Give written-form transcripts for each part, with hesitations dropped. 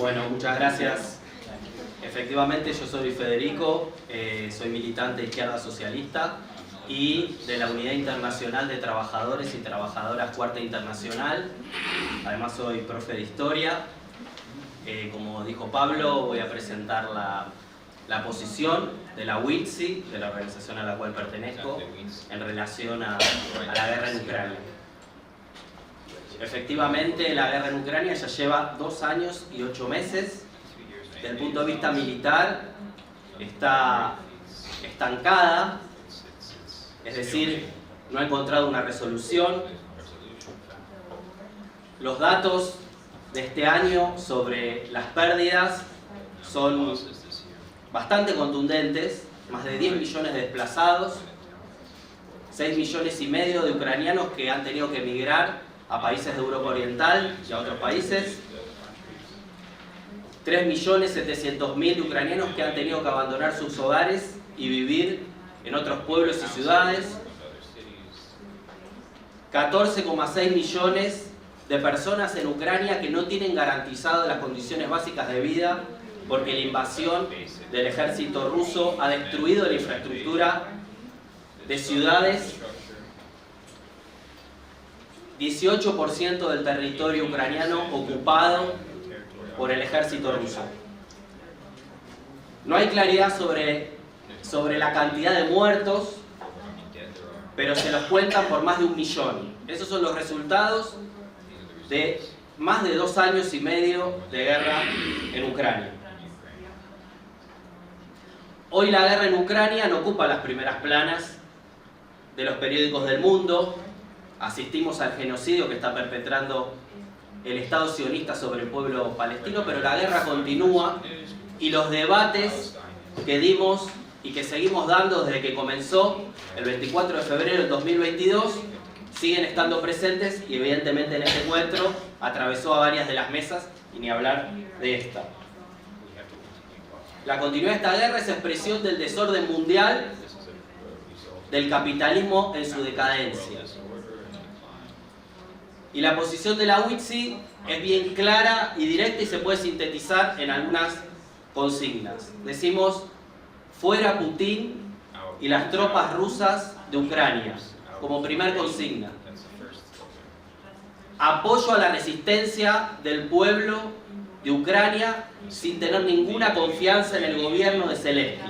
Bueno, muchas gracias. Efectivamente, yo soy Federico, soy militante de Izquierda Socialista y de la Unidad Internacional de Trabajadores y Trabajadoras Cuarta Internacional. Además soy profe de Historia. Como dijo Pablo, voy a presentar la posición de la UITSI, de la organización a la cual pertenezco, en relación a la guerra en Ucrania. Efectivamente, la guerra en Ucrania ya lleva 2 años y 8 meses. Desde el punto de vista militar, está estancada, es decir, no ha encontrado una resolución. Los datos de este año sobre las pérdidas son bastante contundentes: más de 10 millones de desplazados, 6 millones y medio de ucranianos que han tenido que emigrar a países de Europa Oriental y a otros países, 3.700.000 de ucranianos que han tenido que abandonar sus hogares y vivir en otros pueblos y ciudades, 14,6 millones de personas en Ucrania que no tienen garantizadas las condiciones básicas de vida porque la invasión del ejército ruso ha destruido la infraestructura de ciudades. 18% del territorio ucraniano ocupado por el ejército ruso. No hay claridad sobre la cantidad de muertos, pero se los cuentan por más de 1 millón. Esos son los resultados de más de 2 años y medio de guerra en Ucrania. Hoy la guerra en Ucrania no ocupa las primeras planas de los periódicos del mundo. Asistimos al genocidio que está perpetrando el Estado sionista sobre el pueblo palestino, pero la guerra continúa y los debates que dimos y que seguimos dando desde que comenzó el 24 de febrero del 2022 siguen estando presentes y evidentemente en este encuentro atravesó a varias de las mesas y ni hablar de esta. La continuidad de esta guerra es expresión del desorden mundial, del capitalismo en su decadencia. Y la posición de la UITSI es bien clara y directa y se puede sintetizar en algunas consignas. Decimos: fuera Putin y las tropas rusas de Ucrania, como primer consigna. Apoyo a la resistencia del pueblo de Ucrania sin tener ninguna confianza en el gobierno de Zelensky.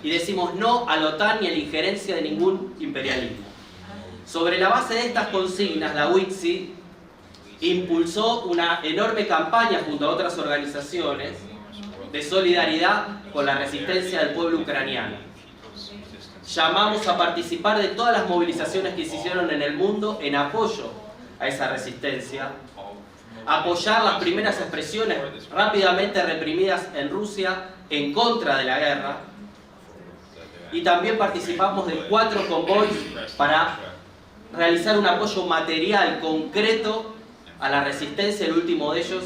Y decimos no a la OTAN ni a la injerencia de ningún imperialismo. Sobre la base de estas consignas, la UITSI impulsó una enorme campaña junto a otras organizaciones de solidaridad con la resistencia del pueblo ucraniano. Llamamos a participar de todas las movilizaciones que se hicieron en el mundo en apoyo a esa resistencia, apoyar las primeras expresiones rápidamente reprimidas en Rusia en contra de la guerra, y también participamos de 4 convoys para realizar un apoyo material concreto a la resistencia, el último de ellos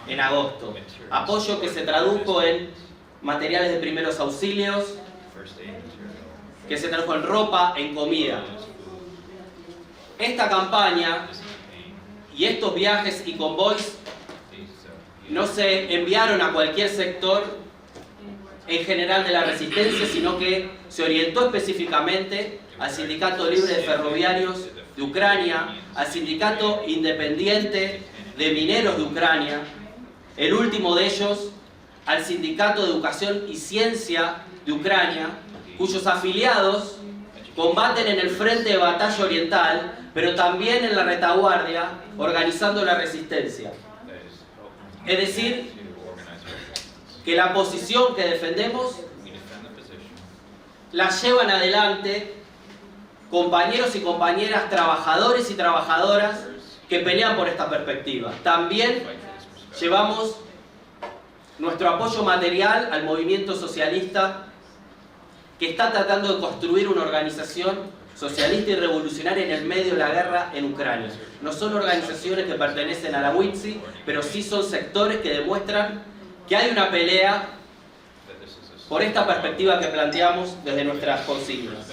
en agosto. Apoyo que se tradujo en materiales de primeros auxilios, que se tradujo en ropa, en comida. Esta campaña y estos viajes y convoys no se enviaron a cualquier sector en general de la resistencia, sino que se orientó específicamente al Sindicato Libre de Ferroviarios de Ucrania, al Sindicato Independiente de Mineros de Ucrania, el último de ellos al Sindicato de Educación y Ciencia de Ucrania, cuyos afiliados combaten en el frente de batalla oriental, pero también en la retaguardia, organizando la resistencia. Es decir, que la posición que defendemos la llevan adelante compañeros y compañeras, trabajadores y trabajadoras que pelean por esta perspectiva. También llevamos nuestro apoyo material al movimiento socialista que está tratando de construir una organización socialista y revolucionaria en el medio de la guerra en Ucrania. No son organizaciones que pertenecen a la UITSI, pero sí son sectores que demuestran que hay una pelea por esta perspectiva que planteamos desde nuestras consignas.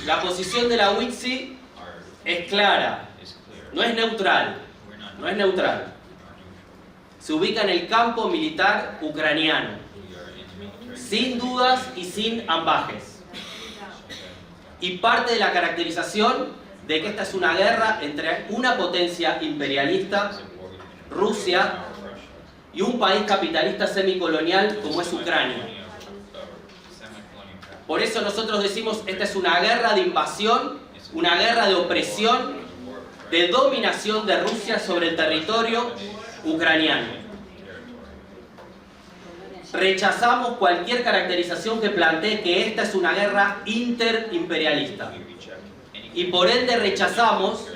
La posición de la UITSI es clara, no es neutral. no es neutral. Se ubica en el campo militar ucraniano, sin dudas y sin ambajes. Y parte de la caracterización de que esta es una guerra entre una potencia imperialista, Rusia, y un país capitalista semicolonial como es Ucrania. Por eso nosotros decimos, esta es una guerra de invasión, una guerra de opresión, de dominación de Rusia sobre el territorio ucraniano. Rechazamos cualquier caracterización que plantee que esta es una guerra interimperialista. Y por ende rechazamos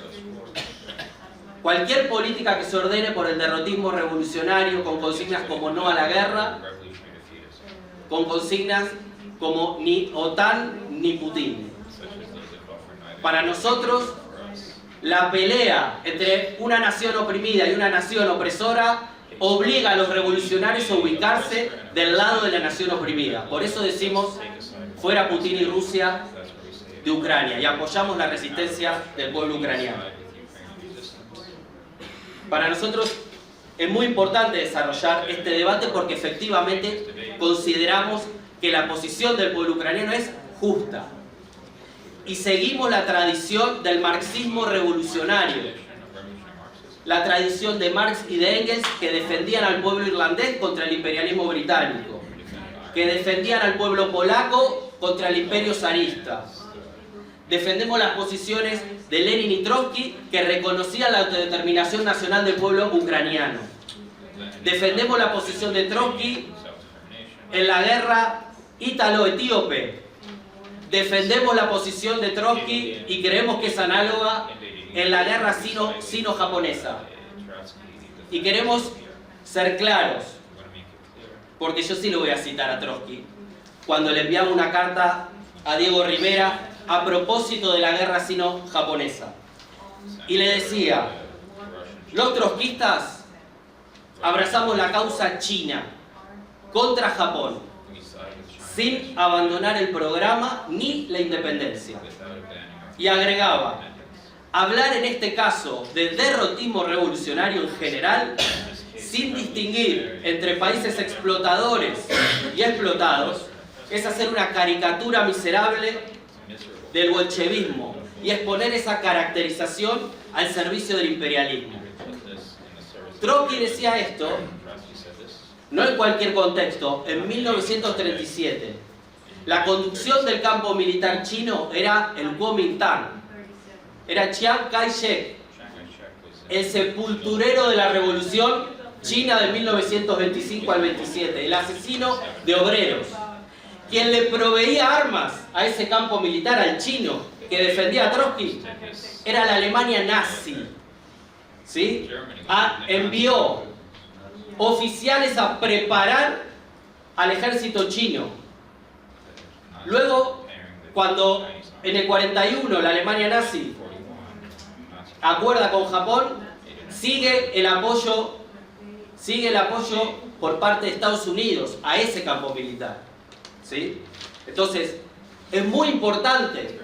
cualquier política que se ordene por el derrotismo revolucionario con consignas como no a la guerra, con consignas como ni OTAN ni Putin. Para nosotros, la pelea entre una nación oprimida y una nación opresora obliga a los revolucionarios a ubicarse del lado de la nación oprimida. Por eso decimos, fuera Putin y Rusia de Ucrania, y apoyamos la resistencia del pueblo ucraniano. Para nosotros es muy importante desarrollar este debate porque efectivamente consideramos que la posición del pueblo ucraniano es justa. Y seguimos la tradición del marxismo revolucionario, la tradición de Marx y de Engels, que defendían al pueblo irlandés contra el imperialismo británico, que defendían al pueblo polaco contra el imperio zarista. Defendemos las posiciones de Lenin y Trotsky, que reconocían la autodeterminación nacional del pueblo ucraniano. Defendemos la posición de Trotsky en la guerra ítalo-etíope. Defendemos la posición de Trotsky y creemos que es análoga en la guerra sino-japonesa. Y queremos ser claros, porque yo sí lo voy a citar a Trotsky, cuando le enviaba una carta a Diego Rivera a propósito de la guerra sino-japonesa. Y le decía, los trotskistas abrazamos la causa china contra Japón, sin abandonar el programa ni la independencia. Y agregaba, hablar en este caso de derrotismo revolucionario en general, sin distinguir entre países explotadores y explotados, es hacer una caricatura miserable del bolchevismo y exponer esa caracterización al servicio del imperialismo. Trotsky decía esto, no en cualquier contexto, en 1937. La conducción del campo militar chino era el Kuomintang, era Chiang Kai-shek, el sepulturero de la revolución china de 1925 al 27, el asesino de obreros. Quien le proveía armas a ese campo militar, al chino, que defendía a Trotsky, era la Alemania nazi. ¿Sí? Envió oficiales a preparar al ejército chino. Luego, cuando en el 41 la Alemania nazi acuerda con Japón, sigue el apoyo por parte de Estados Unidos a ese campo militar. ¿Sí? Entonces, es muy importante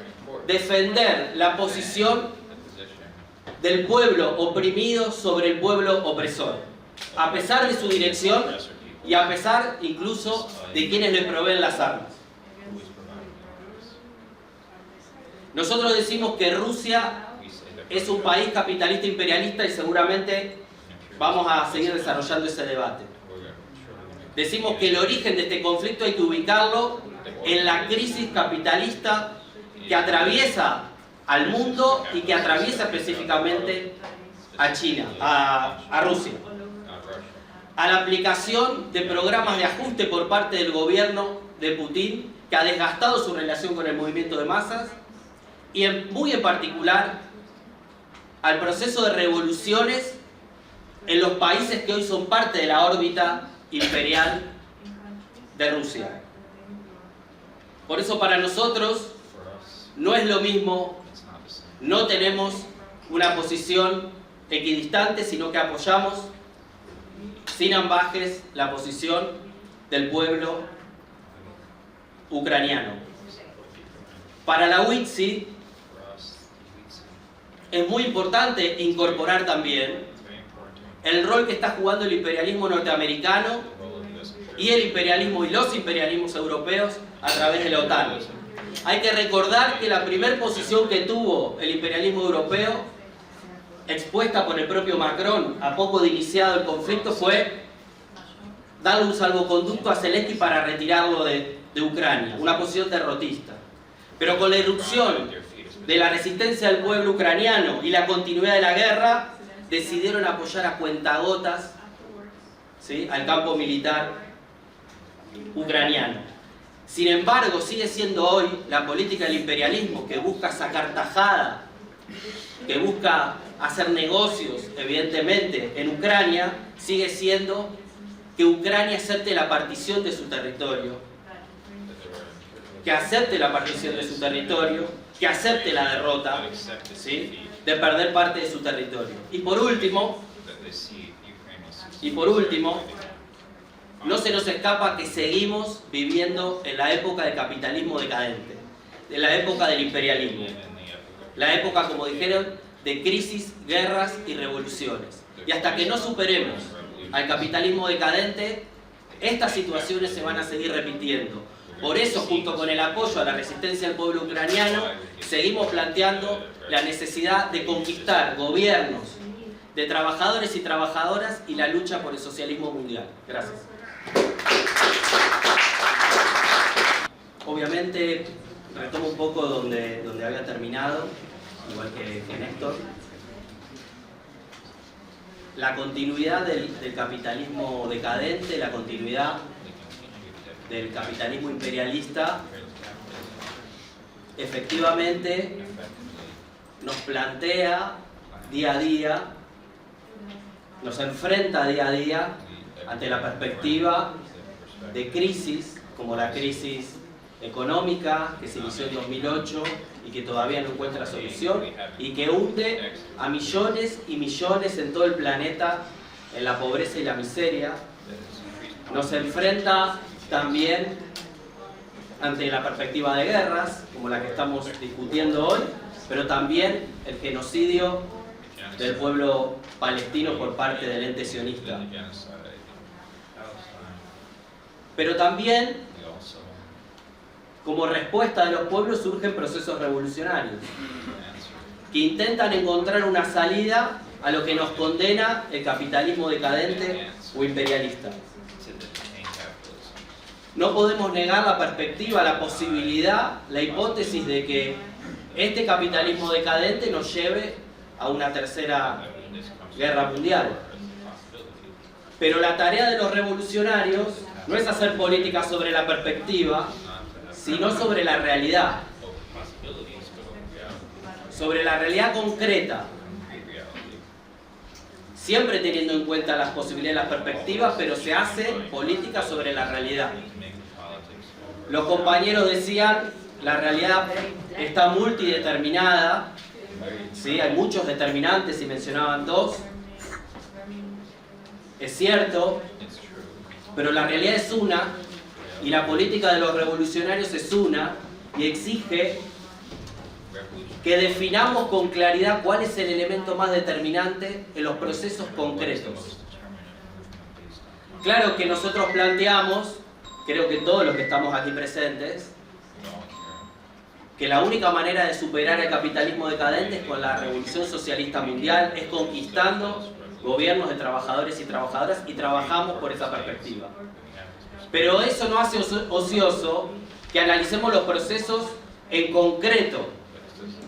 defender la posición del pueblo oprimido sobre el pueblo opresor, a pesar de su dirección y a pesar incluso de quienes le proveen las armas. Nosotros decimos que Rusia es un país capitalista imperialista y seguramente vamos a seguir desarrollando ese debate. Decimos que el origen de este conflicto hay que ubicarlo en la crisis capitalista que atraviesa al mundo y que atraviesa específicamente a China, a Rusia. A la aplicación de programas de ajuste por parte del gobierno de Putin, que ha desgastado su relación con el movimiento de masas, y muy en particular al proceso de revoluciones en los países que hoy son parte de la órbita imperial de Rusia. Por eso para nosotros no es lo mismo, no tenemos una posición equidistante, sino que apoyamos sin ambajes la posición del pueblo ucraniano. Para la UITSI es muy importante incorporar también el rol que está jugando el imperialismo norteamericano y el imperialismo y los imperialismos europeos a través de la OTAN. Hay que recordar que la primera posición que tuvo el imperialismo europeo, expuesta por el propio Macron a poco de iniciado el conflicto, fue darle un salvoconducto a Zelensky para retirarlo de Ucrania, una posición derrotista. Pero con la irrupción de la resistencia del pueblo ucraniano y la continuidad de la guerra, decidieron apoyar a cuentagotas, ¿sí?, al campo militar ucraniano. Sin embargo, sigue siendo hoy la política del imperialismo, que busca sacar tajada, que busca hacer negocios, evidentemente, en Ucrania, sigue siendo que Ucrania acepte la partición de su territorio, que acepte la partición de su territorio, que acepte la derrota, ¿sí?, de perder parte de su territorio. Y por último, no se nos escapa que seguimos viviendo en la época del capitalismo decadente, en la época del imperialismo, la época, como dijeron, de crisis, guerras y revoluciones. Y hasta que no superemos al capitalismo decadente, estas situaciones se van a seguir repitiendo. Por eso, junto con el apoyo a la resistencia del pueblo ucraniano, seguimos planteando la necesidad de conquistar gobiernos de trabajadores y trabajadoras y la lucha por el socialismo mundial. Gracias. Obviamente, retomo un poco donde había terminado, igual que Néstor. La continuidad del capitalismo decadente, la continuidad del capitalismo imperialista, efectivamente nos plantea día a día, nos enfrenta día a día ante la perspectiva de crisis, como la crisis económica que se inició en 2008 y que todavía no encuentra solución y que hunde a millones y millones en todo el planeta en la pobreza y la miseria. Nos enfrenta también ante la perspectiva de guerras, como la que estamos discutiendo hoy, pero también el genocidio del pueblo palestino por parte del ente sionista. Pero también, como respuesta de los pueblos, surgen procesos revolucionarios que intentan encontrar una salida a lo que nos condena el capitalismo decadente o imperialista. No podemos negar la perspectiva, la posibilidad, la hipótesis de que este capitalismo decadente nos lleve a una tercera guerra mundial. Pero la tarea de los revolucionarios no es hacer política sobre la perspectiva, sino sobre la realidad. Sobre la realidad concreta. Siempre teniendo en cuenta las posibilidades y las perspectivas, pero se hace política sobre la realidad. Los compañeros decían, la realidad está multideterminada, ¿sí? Hay muchos determinantes y mencionaban dos. Es cierto, pero la realidad es una, y la política de los revolucionarios es una, y exige que definamos con claridad cuál es el elemento más determinante en los procesos concretos. Claro que nosotros planteamos, creo que todos los que estamos aquí presentes, que la única manera de superar el capitalismo decadente es con la revolución socialista mundial, es conquistando gobiernos de trabajadores y trabajadoras, y trabajamos por esa perspectiva. Pero eso no hace ocioso que analicemos los procesos en concreto,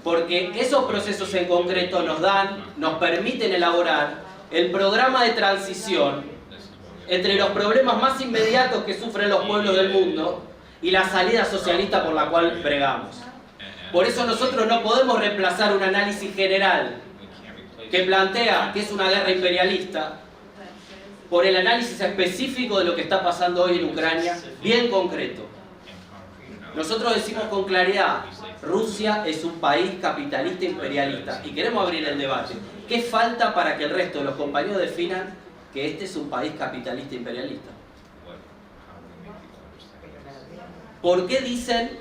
porque esos procesos en concreto nos permiten elaborar el programa de transición entre los problemas más inmediatos que sufren los pueblos del mundo y la salida socialista por la cual bregamos. Por eso nosotros no podemos reemplazar un análisis general que plantea que es una guerra imperialista por el análisis específico de lo que está pasando hoy en Ucrania, bien concreto. Nosotros decimos con claridad, Rusia es un país capitalista imperialista, y queremos abrir el debate. ¿Qué falta para que el resto de los compañeros definan que este es un país capitalista imperialista? ¿Por qué dicen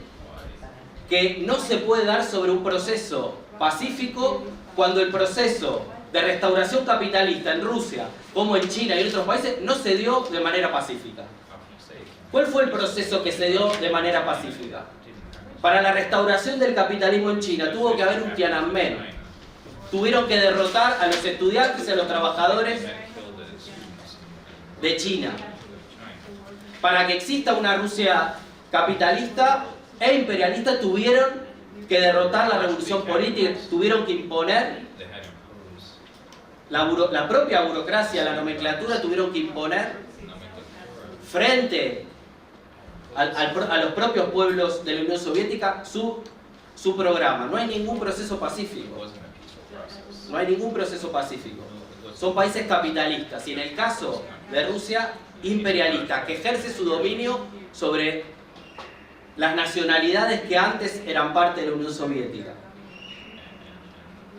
que no se puede dar sobre un proceso pacífico cuando el proceso de restauración capitalista en Rusia, como en China y en otros países, no se dio de manera pacífica. ¿Cuál fue el proceso que se dio de manera pacífica? Para la restauración del capitalismo en China tuvo que haber un Tiananmen. Tuvieron que derrotar a los estudiantes y a los trabajadores de China. Para que exista una Rusia capitalista e imperialista tuvieron que derrotar la revolución política, tuvieron que imponer la propia burocracia, la nomenclatura, tuvieron que imponer frente a los propios pueblos de la Unión Soviética su programa. No hay ningún proceso pacífico. No hay ningún proceso pacífico. Son países capitalistas y en el caso de Rusia, imperialista, que ejerce su dominio sobre las nacionalidades que antes eran parte de la Unión Soviética.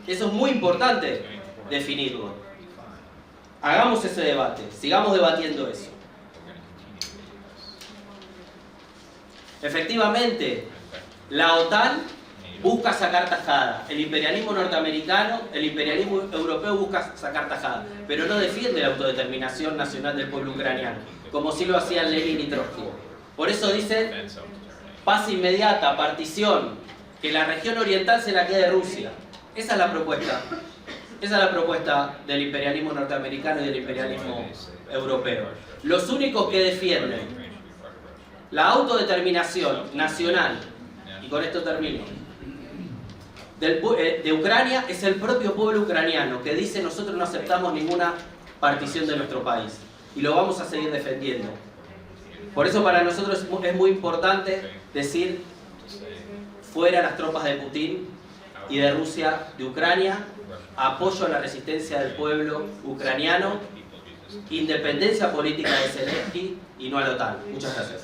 Eso es muy importante definirlo. Hagamos ese debate, sigamos debatiendo eso. Efectivamente, la OTAN busca sacar tajada. El imperialismo norteamericano, el imperialismo europeo busca sacar tajada, pero no defiende la autodeterminación nacional del pueblo ucraniano, como sí lo hacían Lenin y Trotsky. Por eso dicen paz inmediata, partición, que la región oriental se la quede Rusia. Esa es la propuesta. Esa es la propuesta del imperialismo norteamericano y del imperialismo europeo. Los únicos que defienden la autodeterminación nacional, y con esto termino, de Ucrania es el propio pueblo ucraniano, que dice: nosotros no aceptamos ninguna partición de nuestro país y lo vamos a seguir defendiendo. Por eso para nosotros es muy importante decir: fuera las tropas de Putin y de Rusia de Ucrania, apoyo a la resistencia del pueblo ucraniano, independencia política de Zelensky y no a la OTAN. Muchas gracias.